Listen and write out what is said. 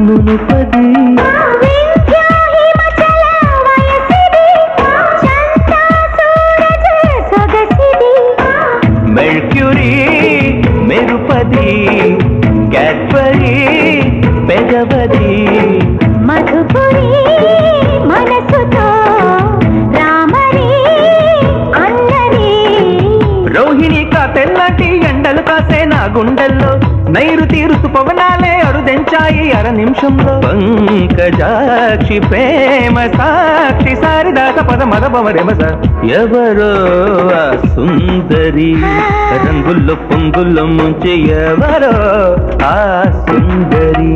మునుపది mercury మెరుపది Cadbury పెదవది మధుపురి మనసుతో రామరి అన్నది రోహిణి కా తెల్లటి ఎండలు కాసే నా గుండెల్లో నైరుతి ఋతుపవనాలే అరుదెంచాయి అర నిమిషంలో పంకజాక్షి ప్రేమ సాక్షి సారిదాస పద మద పమరెమస ఎవరో ఆ సుందరి రంగుల్లో పొంగుల్లో ముంచి ఎవరో ఆ సుందరి